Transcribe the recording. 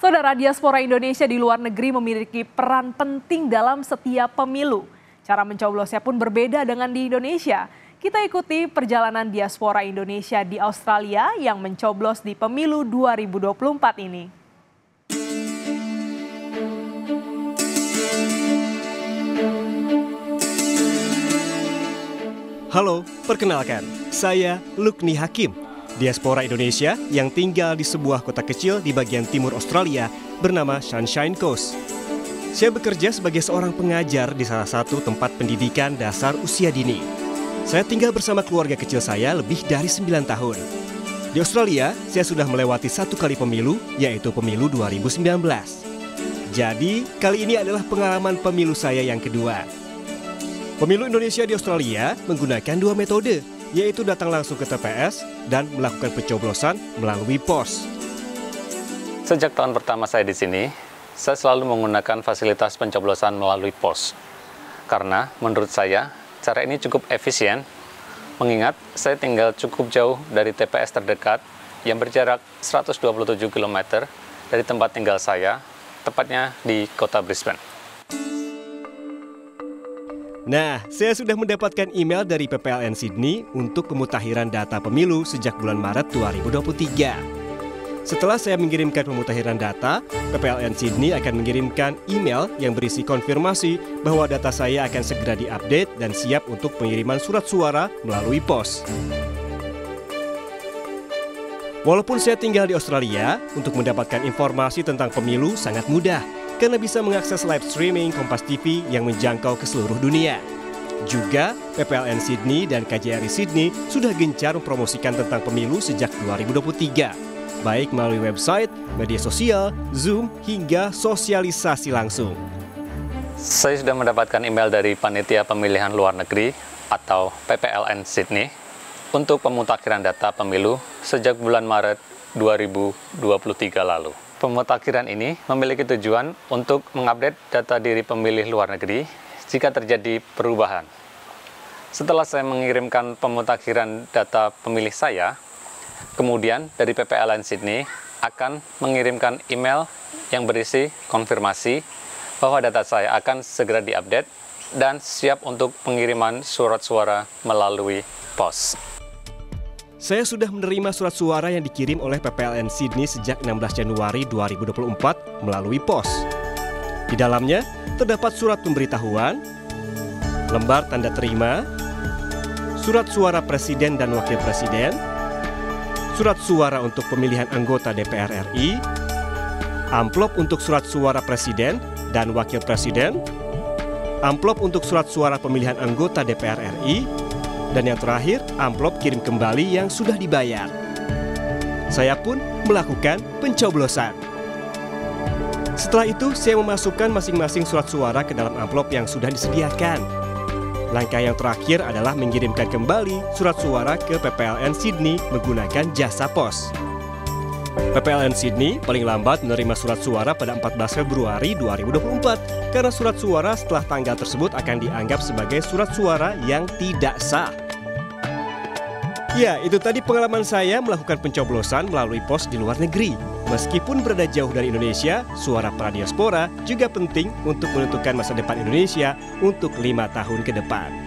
Saudara, diaspora Indonesia di luar negeri memiliki peran penting dalam setiap pemilu. Cara mencoblosnya pun berbeda dengan di Indonesia. Kita ikuti perjalanan diaspora Indonesia di Australia yang mencoblos di pemilu 2024 ini. Halo, perkenalkan, saya Lukni Hakim, diaspora Indonesia yang tinggal di sebuah kota kecil di bagian timur Australia bernama Sunshine Coast. Saya bekerja sebagai seorang pengajar di salah satu tempat pendidikan dasar usia dini. Saya tinggal bersama keluarga kecil saya lebih dari 9 tahun. Di Australia, saya sudah melewati satu kali pemilu, yaitu pemilu 2019. Jadi, kali ini adalah pengalaman pemilu saya yang kedua. Pemilu Indonesia di Australia menggunakan dua metode, yaitu datang langsung ke TPS dan melakukan pencoblosan melalui pos. Sejak tahun pertama saya di sini, saya selalu menggunakan fasilitas pencoblosan melalui pos. Karena menurut saya, cara ini cukup efisien, mengingat saya tinggal cukup jauh dari TPS terdekat yang berjarak 127 km dari tempat tinggal saya, tepatnya di kota Brisbane. Nah, saya sudah mendapatkan email dari PPLN Sydney untuk pemutakhiran data pemilu sejak bulan Maret 2023. Setelah saya mengirimkan pemutakhiran data, PPLN Sydney akan mengirimkan email yang berisi konfirmasi bahwa data saya akan segera diupdate dan siap untuk pengiriman surat suara melalui pos. Walaupun saya tinggal di Australia, untuk mendapatkan informasi tentang pemilu sangat mudah, karena bisa mengakses live streaming Kompas TV yang menjangkau ke seluruh dunia. Juga, PPLN Sydney dan KJRI Sydney sudah gencar mempromosikan tentang pemilu sejak 2023, baik melalui website, media sosial, Zoom, hingga sosialisasi langsung. Saya sudah mendapatkan email dari Panitia Pemilihan Luar Negeri atau PPLN Sydney untuk pemutakhiran data pemilu sejak bulan Maret 2023 lalu. Pemutakhiran ini memiliki tujuan untuk mengupdate data diri pemilih luar negeri jika terjadi perubahan. Setelah saya mengirimkan pemutakhiran data pemilih saya, kemudian dari PPLN Sydney akan mengirimkan email yang berisi konfirmasi bahwa data saya akan segera diupdate dan siap untuk pengiriman surat suara melalui pos. Saya sudah menerima surat suara yang dikirim oleh PPLN Sydney sejak 16 Januari 2024 melalui pos. Di dalamnya terdapat surat pemberitahuan, lembar tanda terima, surat suara presiden dan wakil presiden, surat suara untuk pemilihan anggota DPR RI, amplop untuk surat suara presiden dan wakil presiden, amplop untuk surat suara pemilihan anggota DPR RI, dan yang terakhir, amplop kirim kembali yang sudah dibayar. Saya pun melakukan pencoblosan. Setelah itu, saya memasukkan masing-masing surat suara ke dalam amplop yang sudah disediakan. Langkah yang terakhir adalah mengirimkan kembali surat suara ke PPLN Sydney menggunakan jasa pos. PPLN Sydney paling lambat menerima surat suara pada 14 Februari 2024 karena surat suara setelah tanggal tersebut akan dianggap sebagai surat suara yang tidak sah. Ya, itu tadi pengalaman saya melakukan pencoblosan melalui pos di luar negeri. Meskipun berada jauh dari Indonesia, suara para diaspora juga penting untuk menentukan masa depan Indonesia untuk 5 tahun ke depan.